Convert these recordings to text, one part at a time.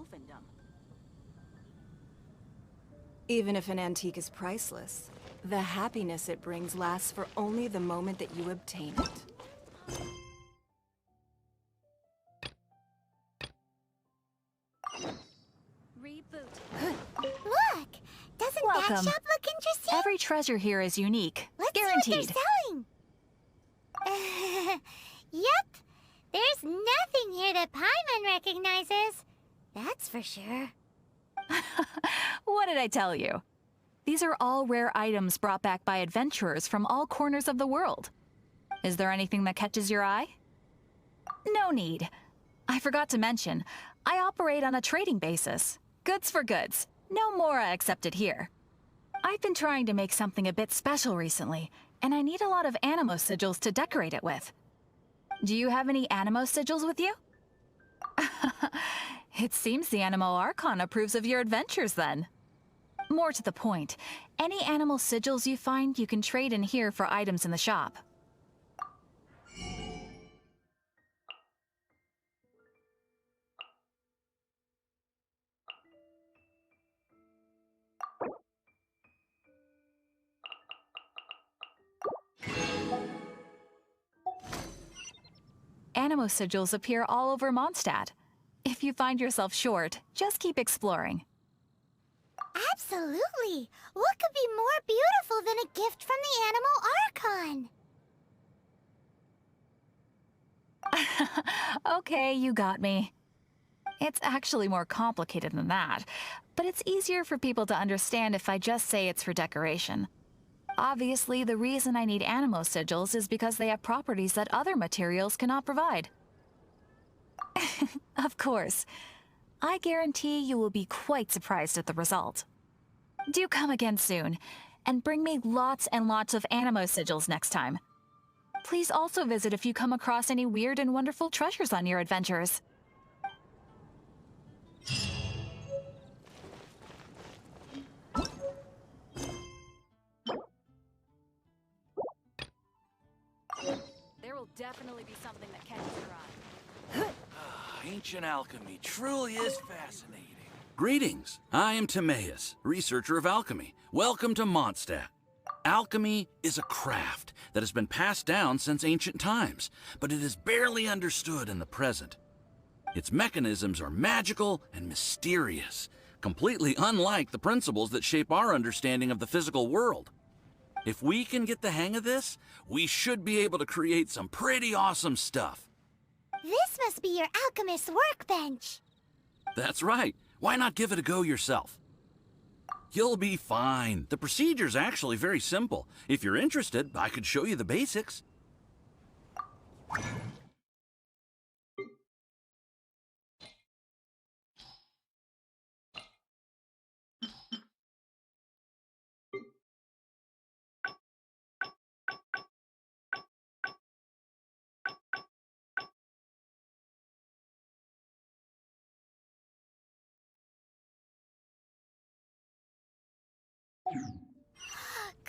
wolfendom. Even if an antique is priceless, the happiness it brings lasts for only the moment that you obtain it. Reboot. Look! Doesn't that Welcome. shop look interesting? Every treasure here is unique. Let's Guaranteed. see what they're selling. Yep. There's nothing here that Paimon recognizes. That's for sure. What did I tell you? These are all rare items brought back by adventurers from all corners of the world. Is there anything that catches your eye? No need. I forgot to mention, I operate on a trading basis. Goods for goods. No Mora accepted here. I've been trying to make something a bit special recently, and I need a lot of animo sigils to decorate it with. Do you have any animo sigils with you? It seems the Animo Archon approves of your adventures then. More to the point, any animal sigils you find you can trade in here for items in the shop. Animo sigils appear all over Mondstadt. If you find yourself short, just keep exploring. Absolutely! What could be more beautiful than a gift from the Animo Archon? Okay, you got me. It's actually more complicated than that, but it's easier for people to understand if I just say it's for decoration. Obviously, the reason I need animo sigils is because they have properties that other materials cannot provide. Of course. I guarantee you will be quite surprised at the result. Do come again soon, and bring me lots and lots of animo sigils next time. Please also visit if you come across any weird and wonderful treasures on your adventures. There will definitely be something that catches your eye. Ancient alchemy truly is fascinating. Greetings, I am Timaeus, researcher of alchemy. Welcome to Mondstadt. Alchemy is a craft that has been passed down since ancient times, but it is barely understood in the present. Its mechanisms are magical and mysterious, completely unlike the principles that shape our understanding of the physical world. If we can get the hang of this, we should be able to create some pretty awesome stuff. This must be your alchemist's workbench. That's right. Why not give it a go yourself? You'll be fine. The procedure's actually very simple. If you're interested, I could show you the basics.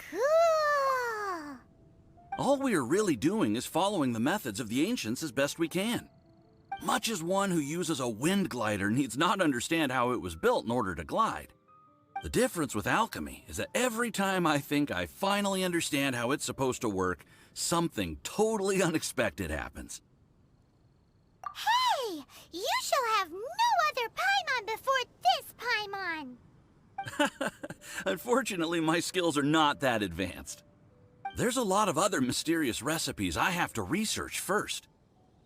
Cool! All we are really doing is following the methods of the ancients as best we can. Much as one who uses a wind glider needs not understand how it was built in order to glide. The difference with alchemy is that every time I think I finally understand how it's supposed to work, something totally unexpected happens. Hey! You shall have no other Paimon before this Paimon! Unfortunately, my skills are not that advanced. There's a lot of other mysterious recipes I have to research first.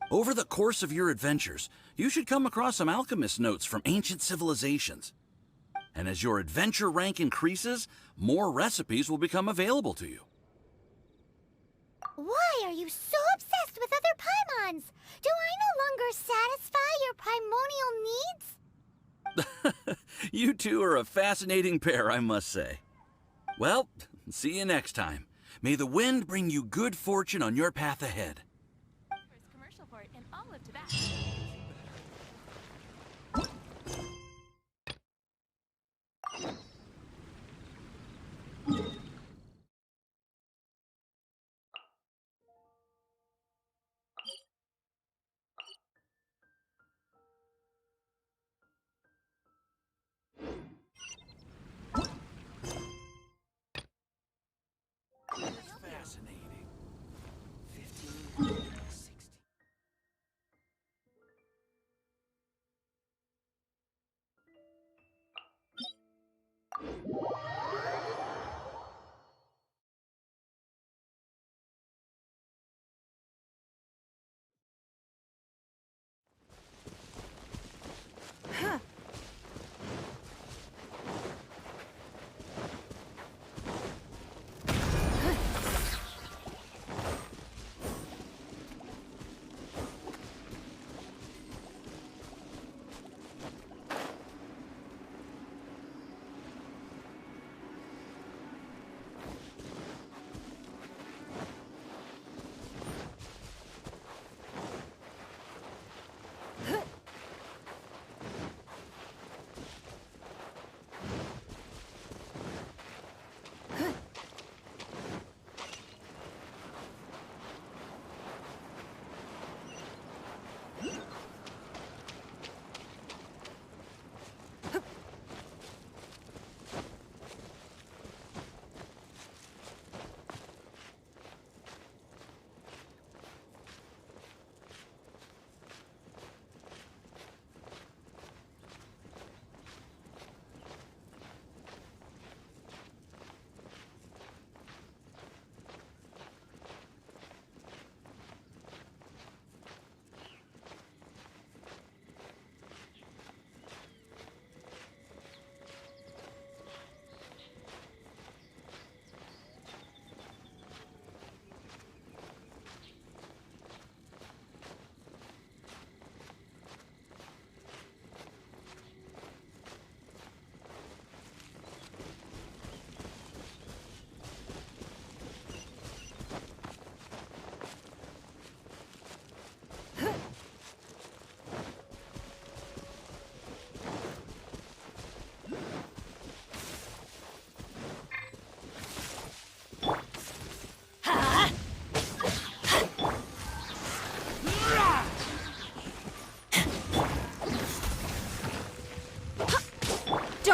Over the course of your adventures, you should come across some alchemist notes from ancient civilizations. And as your adventure rank increases, more recipes will become available to you. Why are you so obsessed with other Paimons? Do I no longer satisfy your primordial needs? You two are a fascinating pair, I must say. Well, see you next time. May the wind bring you good fortune on your path ahead. First commercial port in all of Tibet.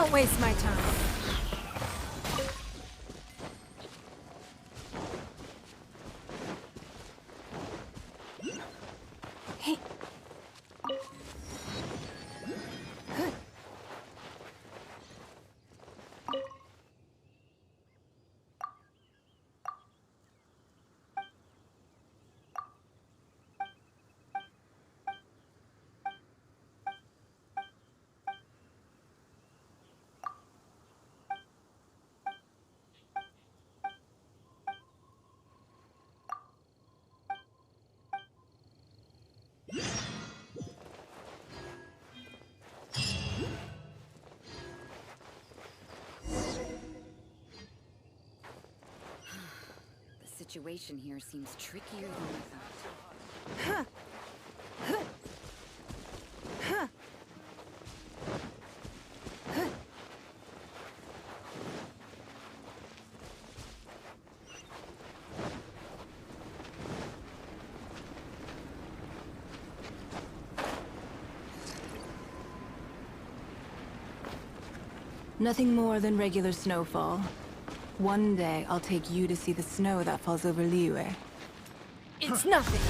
Don't waste my time. Hey. The situation here seems trickier than I thought. Nothing more than regular snowfall. One day, I'll take you to see the snow that falls over Liyue. It's nothing!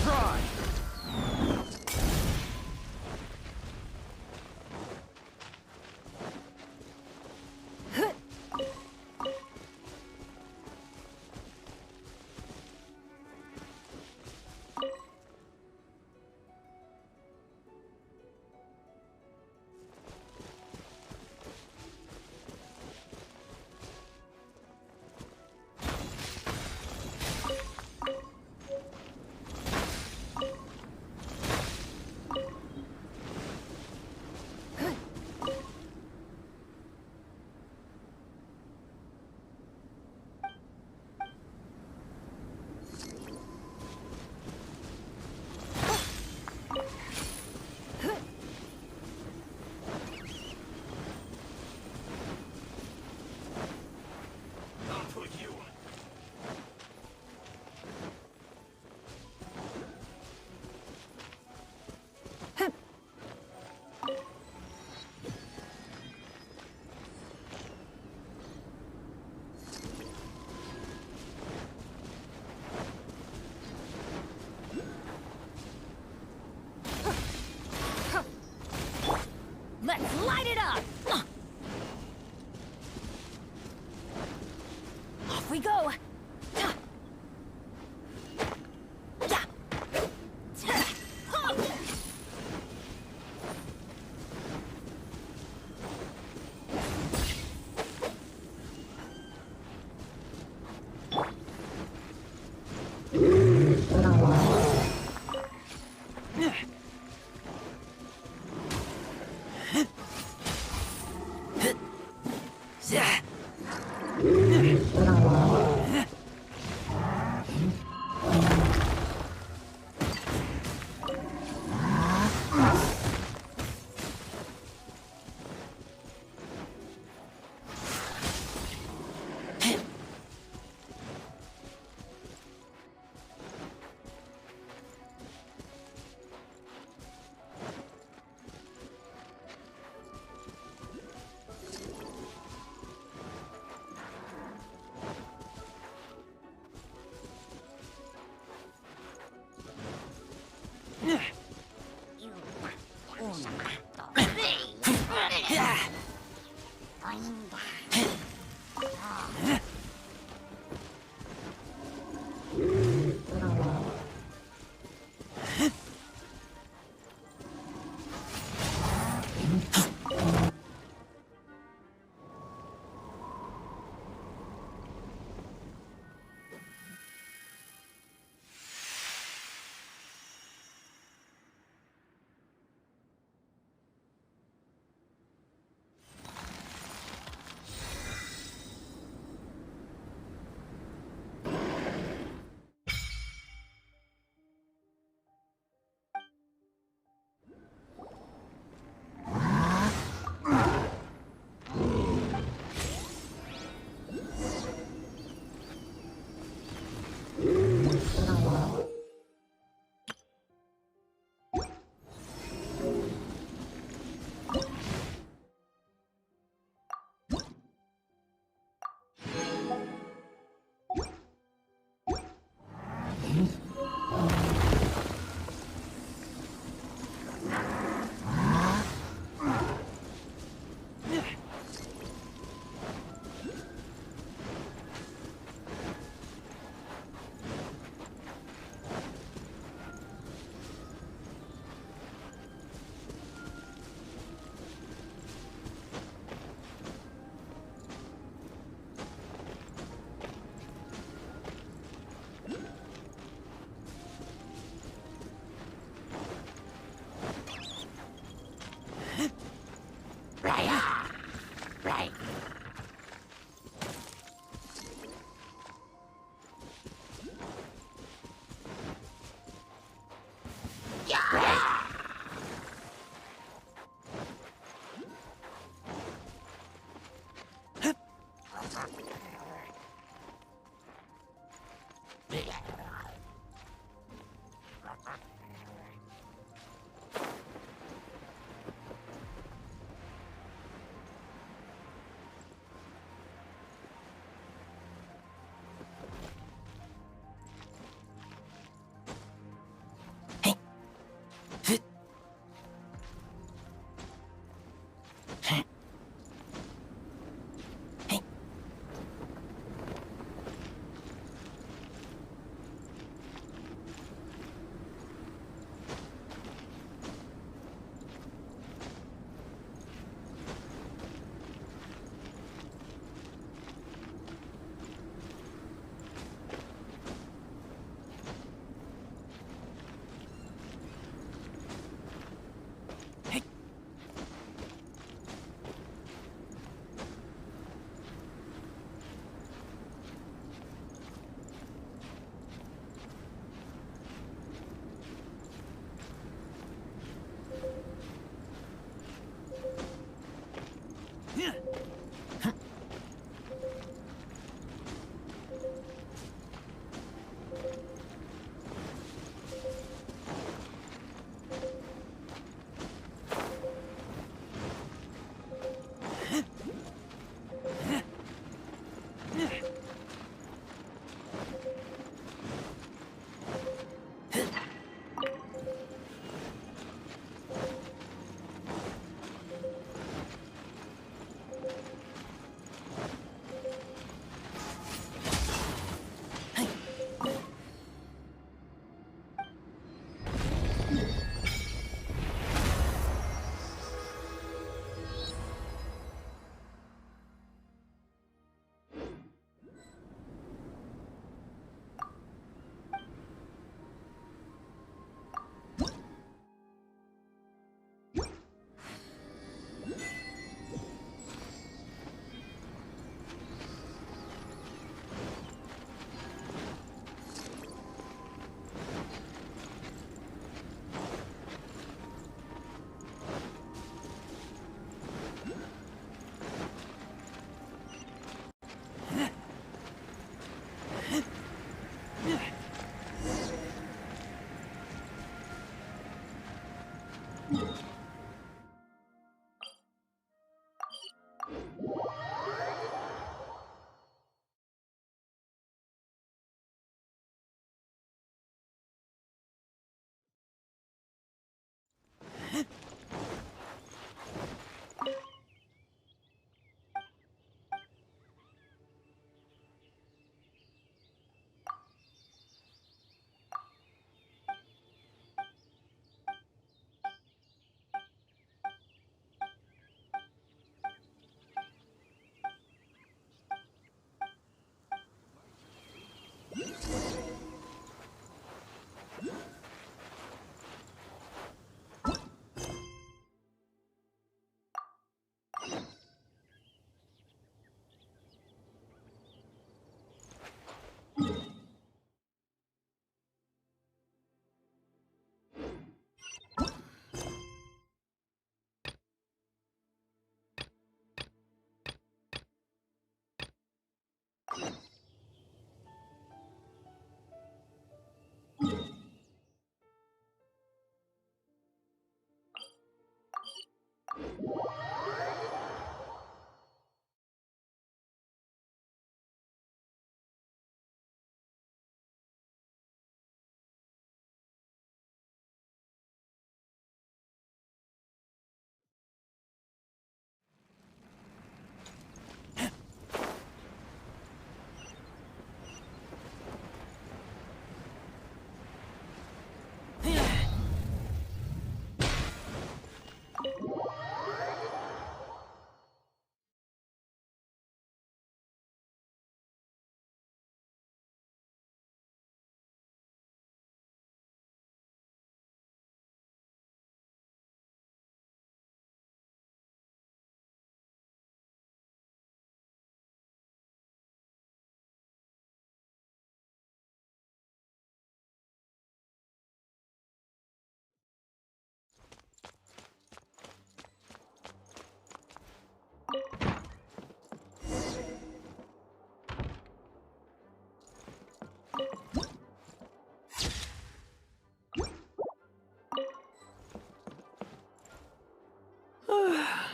Let's light it up! Off we go!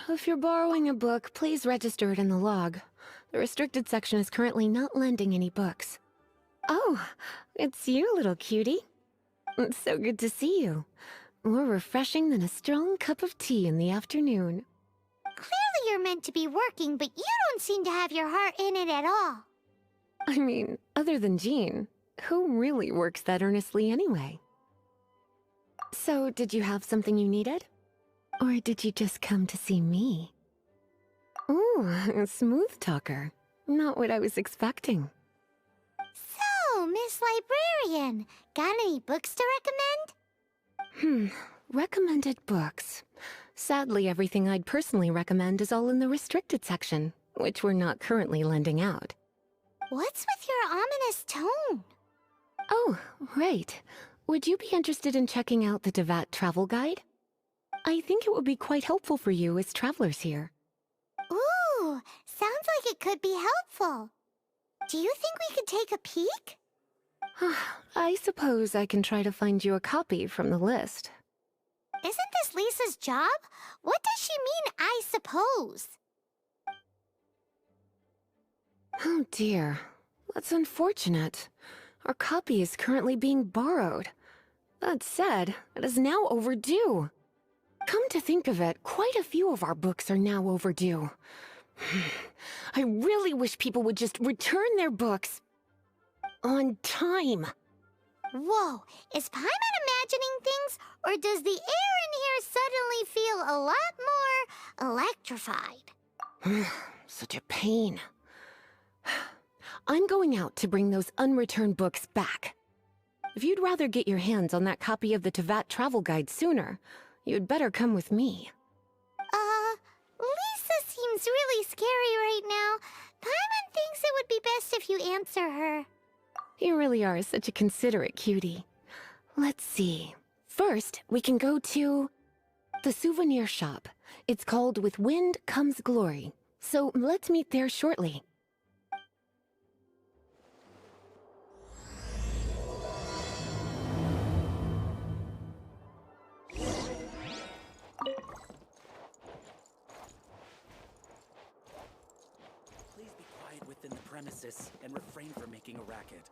If you're borrowing a book, please register it in the log. The restricted section is currently not lending any books. Oh, it's you, little cutie. It's so good to see you. More refreshing than a strong cup of tea in the afternoon. Clearly you're meant to be working, but you don't seem to have your heart in it at all. I mean, other than Jean, who really works that earnestly anyway? So, did you have something you needed? Or did you just come to see me? Ooh, a smooth talker. Not what I was expecting. So, Miss Librarian, got any books to recommend? Recommended books. Sadly, everything I'd personally recommend is all in the restricted section, which we're not currently lending out. What's with your ominous tone? Oh, right. Would you be interested in checking out the Devat travel guide? I think it would be quite helpful for you as travelers here. Ooh, sounds like it could be helpful. Do you think we could take a peek? I suppose I can try to find you a copy from the list. Isn't this Lisa's job? What does she mean, I suppose? Oh dear, that's unfortunate. Our copy is currently being borrowed. That said, it is now overdue. Come to think of it, quite a few of our books are now overdue. I really wish people would just return their books on time. Whoa, is Paimon imagining things, or does the air in here suddenly feel a lot more electrified? Such a pain. I'm going out to bring those unreturned books back. If you'd rather get your hands on that copy of the Tevat travel guide sooner, you'd better come with me. Lisa seems really scary right now. Paimon thinks it would be best if you answer her. You really are such a considerate cutie. Let's see. First, we can go to the souvenir shop. It's called With Wind Comes Glory. So let's meet there shortly. sis, and refrain from making a racket.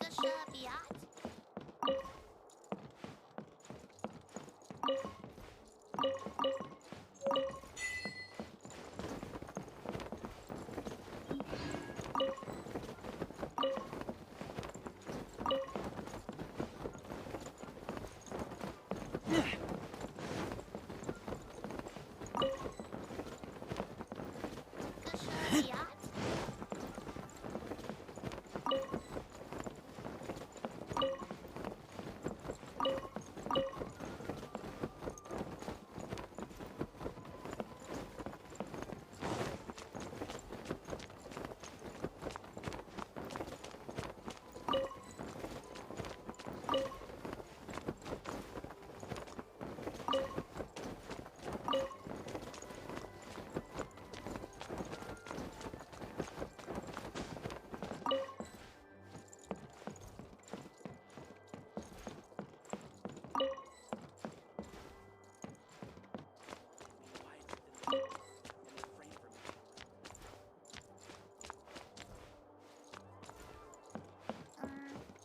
Gashabiat? Gashabiat?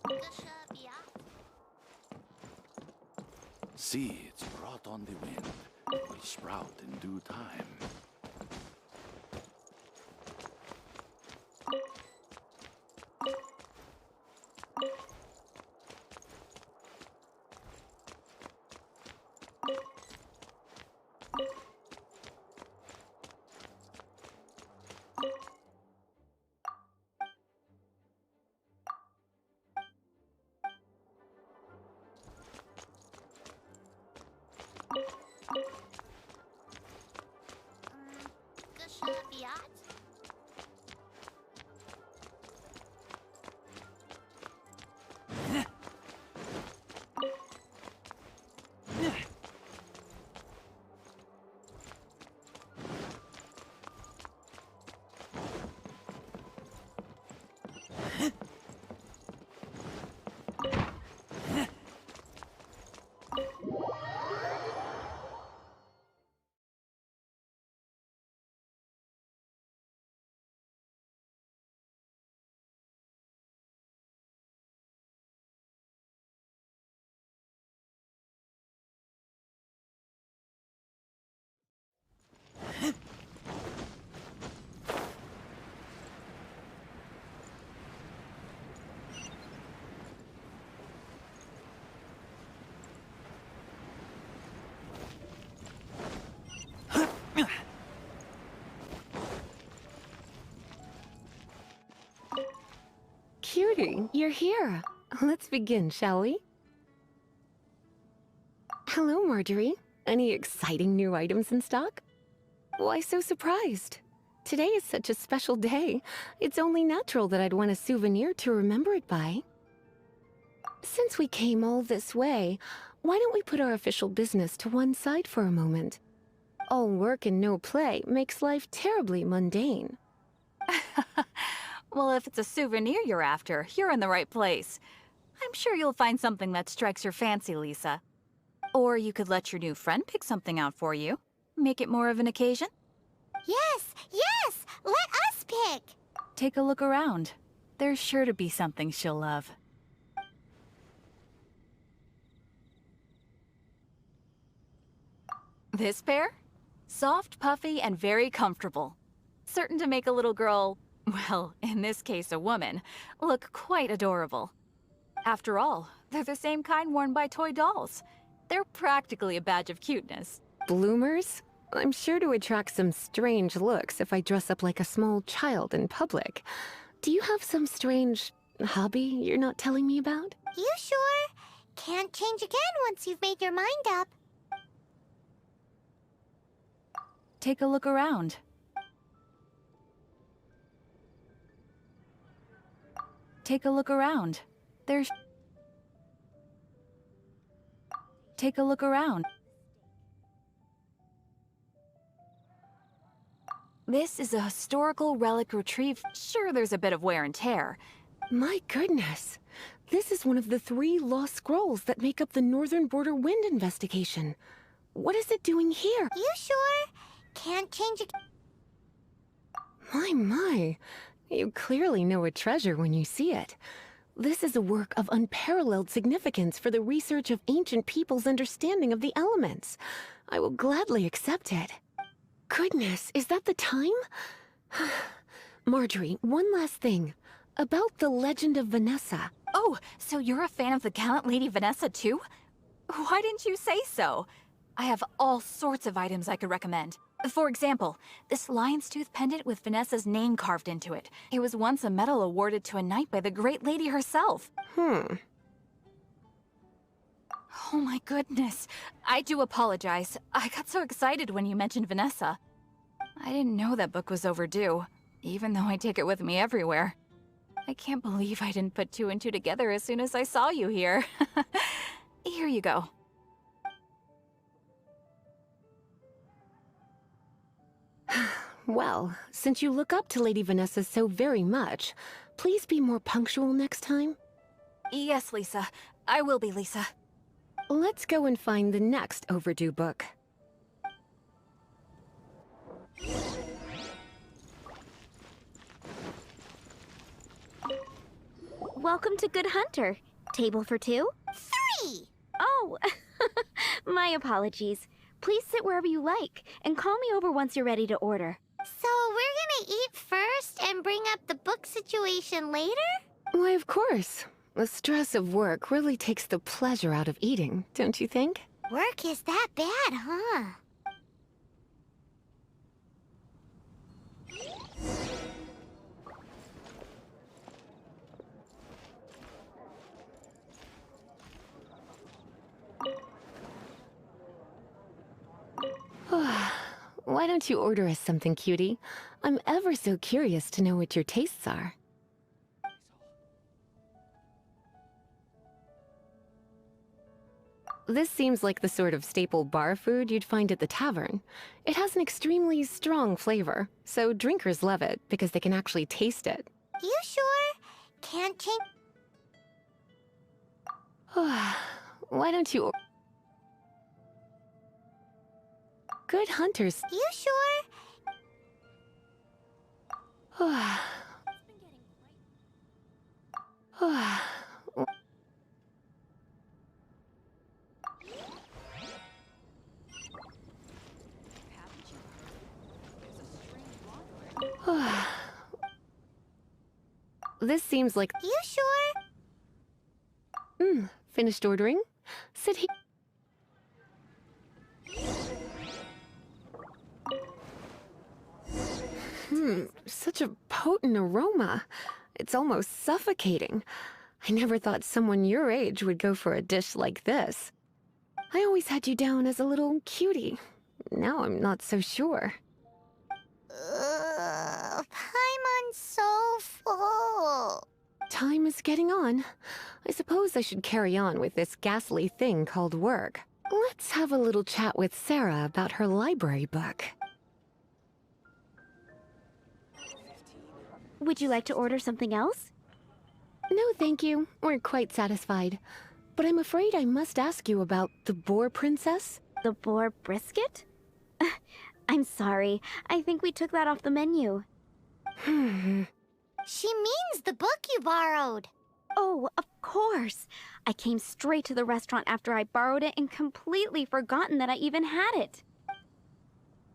Gashabiat? Seeds brought on the wind will sprout in due time. Gashabiat? Cutie, you're here. Let's begin, shall we? Hello, Marjorie. Any exciting new items in stock? Why so surprised? Today is such a special day. It's only natural that I'd want a souvenir to remember it by. Since we came all this way, why don't we put our official business to one side for a moment? All work and no play makes life terribly mundane. Well, if it's a souvenir you're after, you're in the right place. I'm sure you'll find something that strikes your fancy, Lisa. Or you could let your new friend pick something out for you. Make it more of an occasion. Yes, yes! Let us pick! Take a look around. There's sure to be something she'll love. This pair? Soft, puffy, and very comfortable. Certain to make a little girl, well, in this case a woman, look quite adorable. After all, they're the same kind worn by toy dolls. They're practically a badge of cuteness. Bloomers? I'm sure to attract some strange looks if I dress up like a small child in public. Do you have some strange hobby you're not telling me about? You sure? Can't change again once you've made your mind up. Take a look around. Take a look around. There's... Take a look around. This is a historical relic retrieved. Sure, there's a bit of wear and tear. My goodness. This is one of the 3 lost scrolls that make up the Northern Border Wind investigation. What is it doing here? You sure? Can't change it. My. You clearly know a treasure when you see it. This is a work of unparalleled significance for the research of ancient people's understanding of the elements. I will gladly accept it. Goodness, is that the time? Marjorie, one last thing. About the legend of Vanessa. Oh, so you're a fan of the gallant Lady Vanessa too? Why didn't you say so? I have all sorts of items I could recommend. For example, this lion's tooth pendant with Vanessa's name carved into it. It was once a medal awarded to a knight by the great lady herself. Oh my goodness. I do apologize. I got so excited when you mentioned Vanessa. I didn't know that book was overdue, even though I take it with me everywhere. I can't believe I didn't put 2 and 2 together as soon as I saw you here. Here you go. Well, since you look up to Lady Vanessa so very much, please be more punctual next time. Yes, Lisa. I will be, Lisa. Let's go and find the next overdue book. Welcome to Good Hunter. Table for 2? 3! Oh, my apologies. Please sit wherever you like, and call me over once you're ready to order. So we're gonna eat first and bring up the book situation later? Why, of course. The stress of work really takes the pleasure out of eating, don't you think? Work is that bad, huh? Why don't you order us something, cutie? I'm ever so curious to know what your tastes are. This seems like the sort of staple bar food you'd find at the tavern. It has an extremely strong flavor, so drinkers love it because they can actually taste it. You sure? Can't change. Why don't you... Good hunters. You sure? This seems like... You sure? Finished ordering? Sit here. Such a potent aroma. It's almost suffocating. I never thought someone your age would go for a dish like this. I always had you down as a little cutie. Now I'm not so sure. Paimon's so full. Time is getting on. I suppose I should carry on with this ghastly thing called work. Let's have a little chat with Sarah about her library book. Would you like to order something else? No, thank you. We're quite satisfied. But I'm afraid I must ask you about the boar princess. The boar brisket? I'm sorry. I think we took that off the menu. She means the book you borrowed. Oh, of course. I came straight to the restaurant after I borrowed it and completely forgotten that I even had it.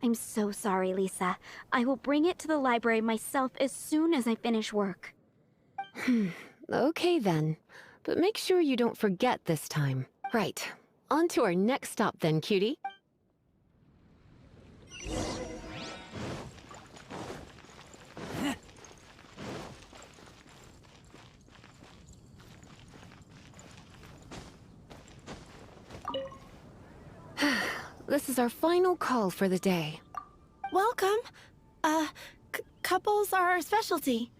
I'm so sorry, Lisa. I will bring it to the library myself as soon as I finish work. Okay then. But make sure you don't forget this time. Right. On to our next stop then, cutie. This is our final call for the day. Welcome. Couples are our specialty.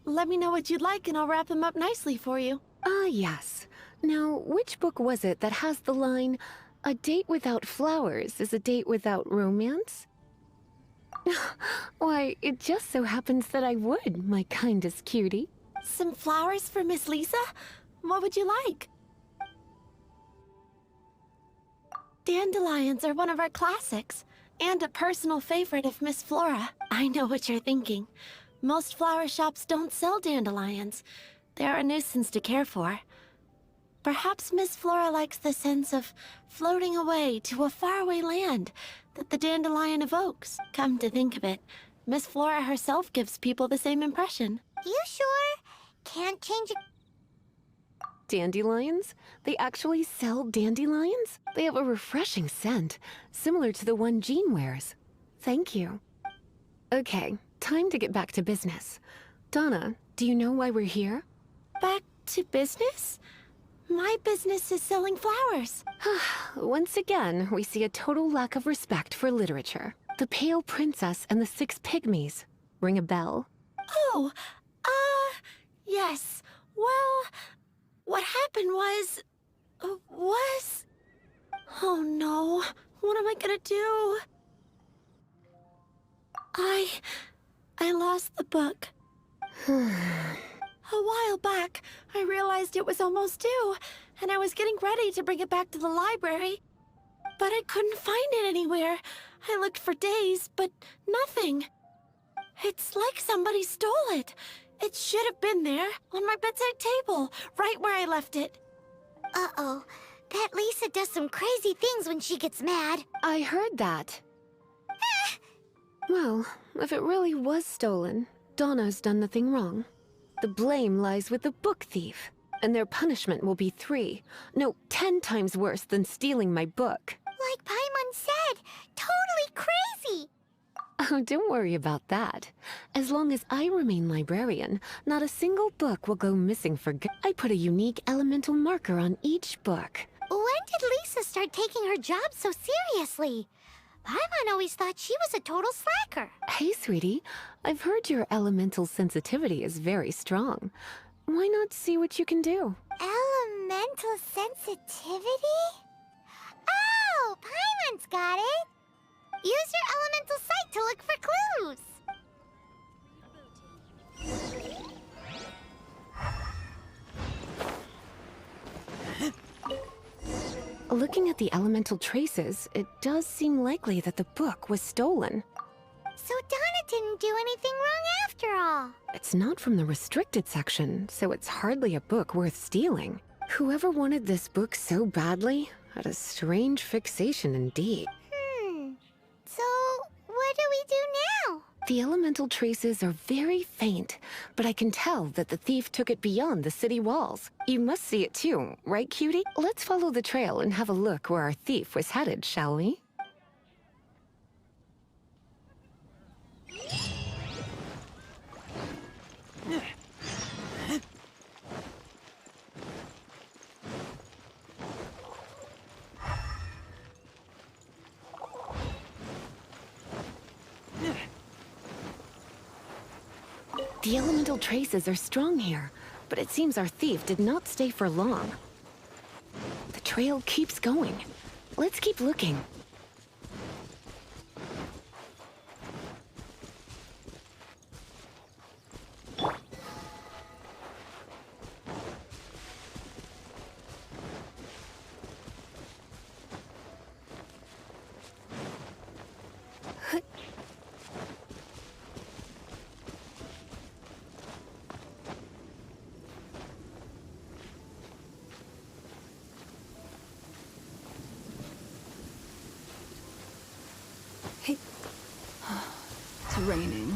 Let me know what you'd like and I'll wrap them up nicely for you. Ah, yes. Now, which book was it that has the line, "A date without flowers is a date without romance"? Why, it just so happens that I would, my kindest cutie. Some flowers for Miss Lisa? What would you like? Dandelions are one of our classics, and a personal favorite of Miss Flora. I know what you're thinking. Most flower shops don't sell dandelions. They're a nuisance to care for. Perhaps Miss Flora likes the sense of floating away to a faraway land that the dandelion evokes. Come to think of it, Miss Flora herself gives people the same impression. You sure? Can't change it. Dandelions? They actually sell dandelions? They have a refreshing scent, similar to the one Jean wears. Thank you. Okay, time to get back to business. Donna, do you know why we're here? Back to business? My business is selling flowers. Once again, we see a total lack of respect for literature. The Pale Princess and the Six Pygmies. Ring a bell? Oh, yes. Well, what happened was... Oh no, what am I gonna do? I lost the book. A while back, I realized it was almost due, and I was getting ready to bring it back to the library. But I couldn't find it anywhere. I looked for days, but nothing. It's like somebody stole it. It should have been there, on my bedside table, right where I left it. Uh-oh. That Lisa does some crazy things when she gets mad. I heard that. Well, if it really was stolen, Donna's done nothing wrong. The blame lies with the book thief, and their punishment will be 10 times worse than stealing my book. Like Paimon said, totally crazy. Oh, don't worry about that. As long as I remain librarian, not a single book will go missing for good. I put a unique elemental marker on each book. When did Lisa start taking her job so seriously? Paimon always thought she was a total slacker. Hey, sweetie. I've heard your elemental sensitivity is very strong. Why not see what you can do? Elemental sensitivity? Oh, Paimon's got it. Use your elemental sight to look for clues. Looking at the elemental traces, it does seem likely that the book was stolen. So Donna didn't do anything wrong after all. It's not from the restricted section, so it's hardly a book worth stealing. Whoever wanted this book so badly had a strange fixation indeed. So what do we do now? The elemental traces are very faint, but I can tell that the thief took it beyond the city walls. You must see it too, right, cutie? Let's follow the trail and have a look where our thief was headed, shall we? The elemental traces are strong here, but it seems our thief did not stay for long. The trail keeps going. Let's keep looking. It's raining.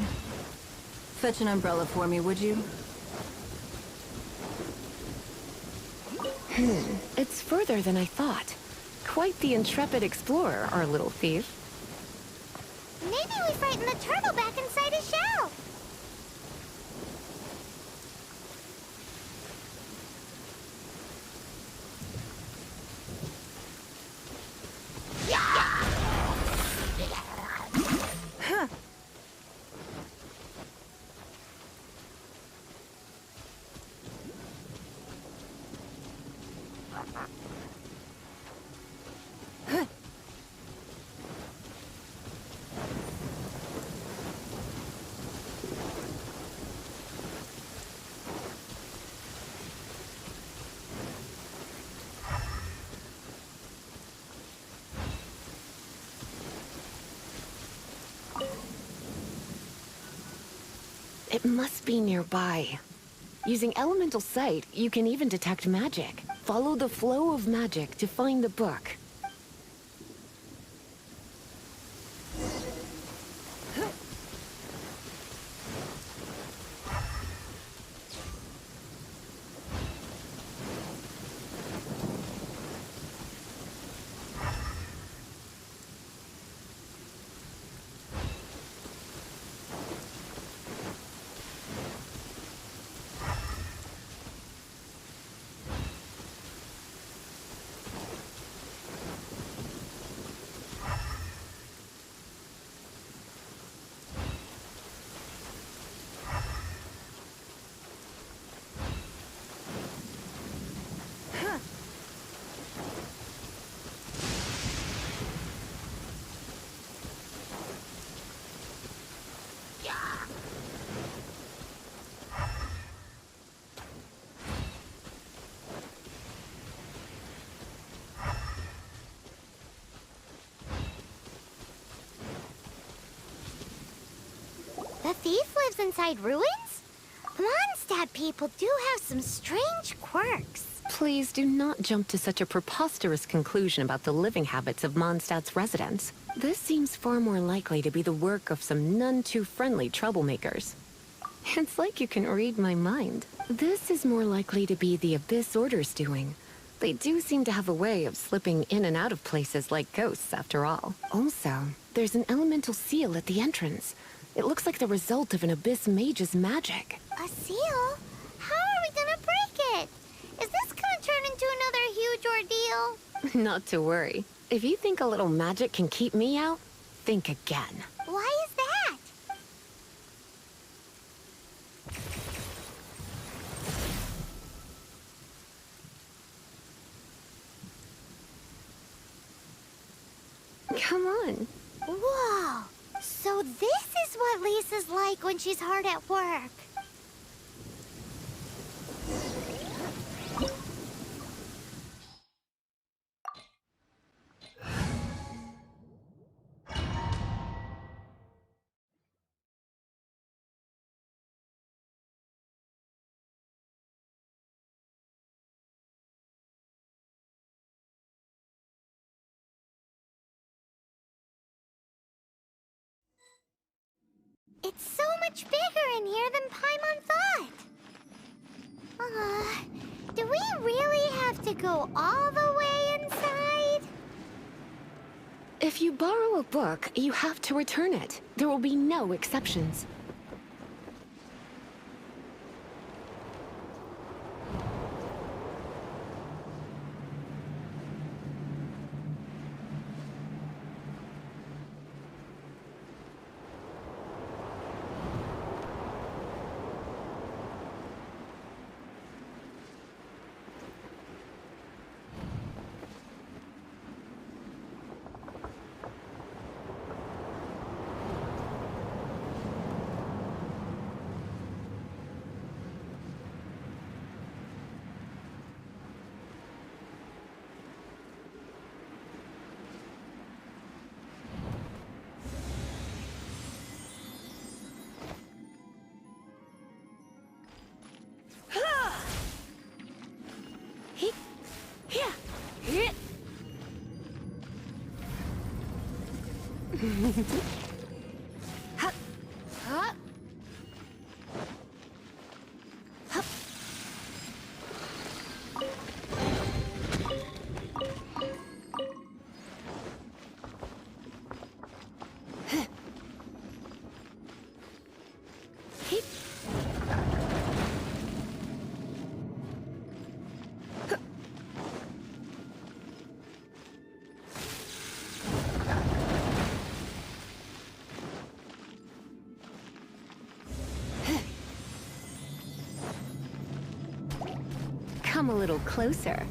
Fetch an umbrella for me, would you? It's further than I thought. Quite the intrepid explorer, our little thief. Maybe we frightened the turtle back inside his shell. It must be nearby. Using elemental sight, you can even detect magic. Follow the flow of magic to find the book. The thief lives inside ruins? Mondstadt people do have some strange quirks. Please do not jump to such a preposterous conclusion about the living habits of Mondstadt's residents. This seems far more likely to be the work of some none-too-friendly troublemakers. It's like you can read my mind. This is more likely to be the Abyss Order's doing. They do seem to have a way of slipping in and out of places like ghosts, after all. Also, there's an elemental seal at the entrance. It looks like the result of an Abyss mage's magic. A seal? How are we gonna break it? Is this gonna turn into another huge ordeal? Not to worry. If you think a little magic can keep me out, think again. Why is that? Come on. Whoa! So this is what Lisa's like when she's hard at work. It's so much bigger in here than Paimon thought. Do we really have to go all the way inside? If you borrow a book, you have to return it. There will be no exceptions. Come a little closer.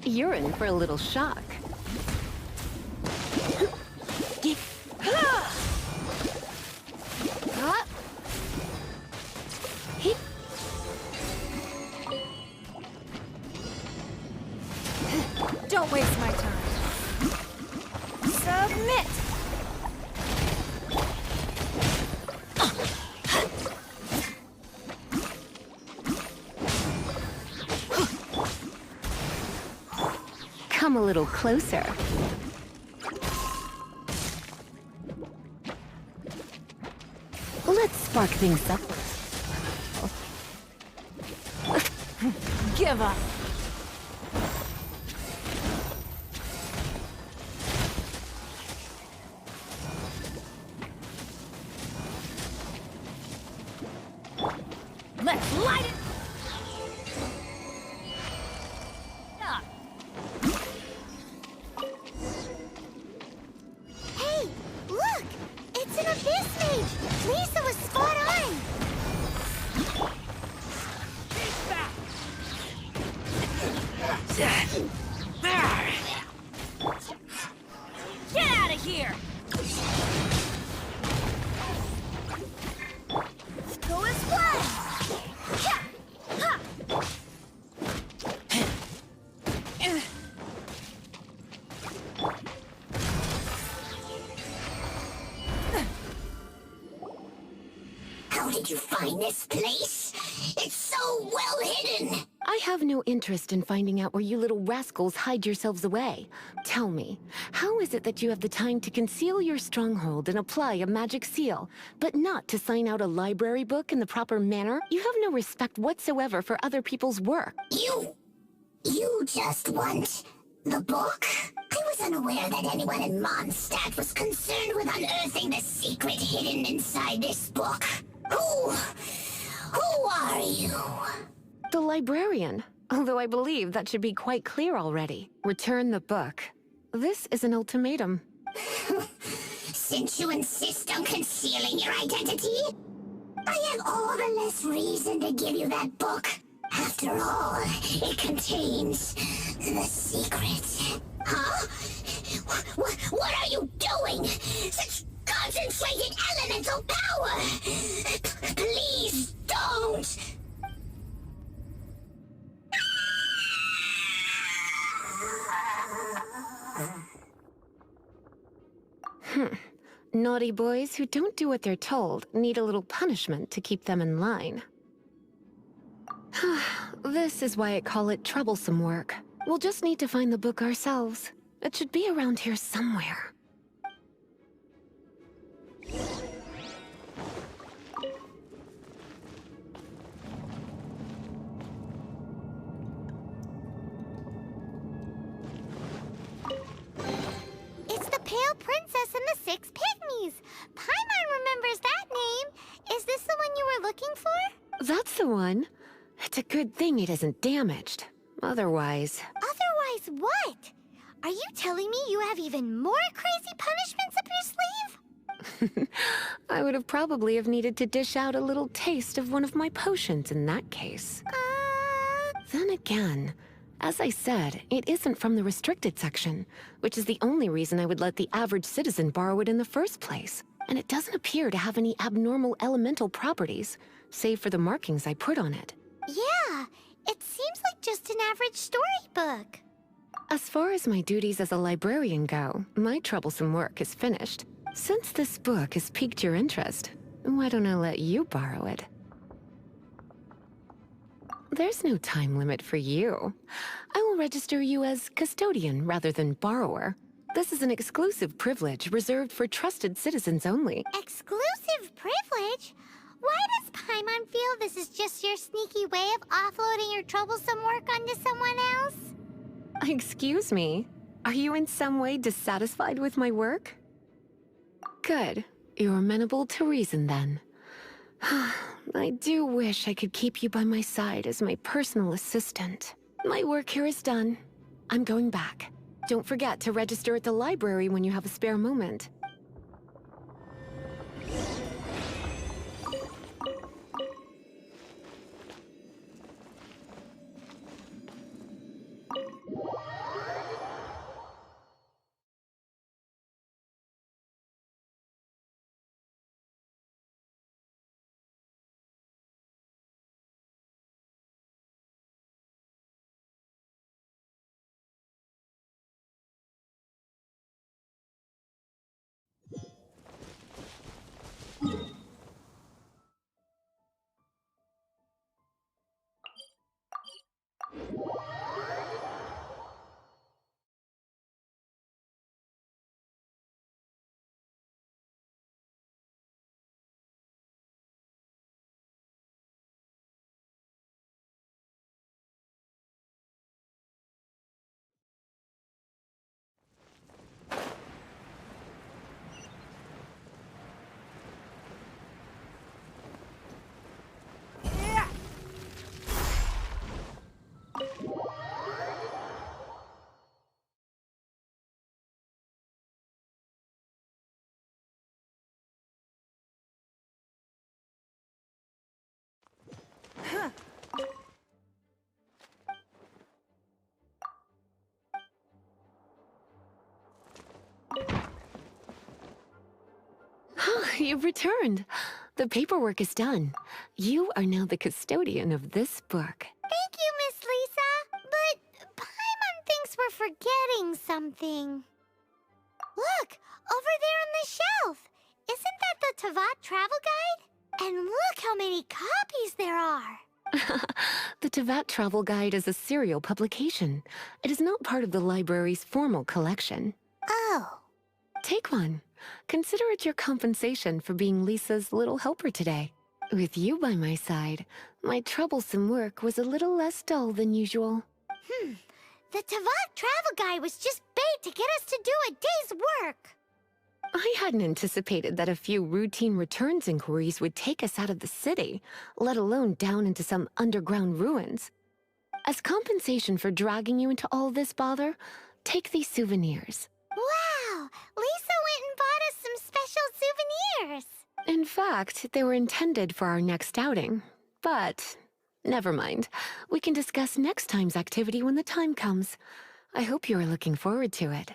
You're in for a little shock. Don't waste my time. Submit! Come a little closer. Let's spark things up. Give up. Let's light it up. Hey, look! It's an Abyss Mage! Lisa was spot on! Get out of here! Go as one! How did you find this place? It's so well hidden! I have no interest in finding out where you little rascals hide yourselves away. Tell me, how is it that you have the time to conceal your stronghold and apply a magic seal, but not to sign out a library book in the proper manner? You have no respect whatsoever for other people's work. You just want the book? I was unaware that anyone in Mondstadt was concerned with unearthing the secret hidden inside this book. Who are you? The librarian. Although I believe that should be quite clear already. Return the book. This is an ultimatum. Since you insist on concealing your identity, I have all the less reason to give you that book. After all, it contains the secret. Huh? What are you doing? Such concentrated elemental power! Please don't! Naughty boys who don't do what they're told need a little punishment to keep them in line. This is why I call it troublesome work. We'll just need to find the book ourselves. It should be around here somewhere. It's the Pale Princess and the Six Pygmies. Paimon remembers that name. Is this the one you were looking for? That's the one. It's a good thing it isn't damaged. Otherwise... Otherwise what? Are you telling me you have even more crazy punishments up your sleeve? I would have probably have needed to dish out a little taste of one of my potions in that case. Then again, as I said, it isn't from the restricted section, which is the only reason I would let the average citizen borrow it in the first place. And it doesn't appear to have any abnormal elemental properties, save for the markings I put on it. Yeah, it seems like just an average storybook. As far as my duties as a librarian go, my troublesome work is finished. Since this book has piqued your interest, why don't I let you borrow it? There's no time limit for you. I will register you as custodian rather than borrower. This is an exclusive privilege reserved for trusted citizens only. Exclusive privilege? Why does Paimon feel this is just your sneaky way of offloading your troublesome work onto someone else? Excuse me, are you in some way dissatisfied with my work? Good. You're amenable to reason then. I do wish I could keep you by my side as my personal assistant. My work here is done. I'm going back. Don't forget to register at the library when you have a spare moment. You've returned. The paperwork is done. You are now the custodian of this book. Thank you, Miss Lisa. But Paimon thinks we're forgetting something. Look, over there on the shelf. Isn't that the Teyvat travel guide? And look how many copies there are. The Teyvat Travel Guide is a serial publication. It is not part of the library's formal collection. Oh. Take one. Consider it your compensation for being Lisa's little helper today. With you by my side, my troublesome work was a little less dull than usual. The Teyvat travel guide was just bait to get us to do a day's work. I hadn't anticipated that a few routine returns inquiries would take us out of the city, let alone down into some underground ruins. As compensation for dragging you into all this bother, take these souvenirs. Wow! Lisa went and bought us some special souvenirs. In fact, they were intended for our next outing. But never mind. We can discuss next time's activity when the time comes. I hope you are looking forward to it.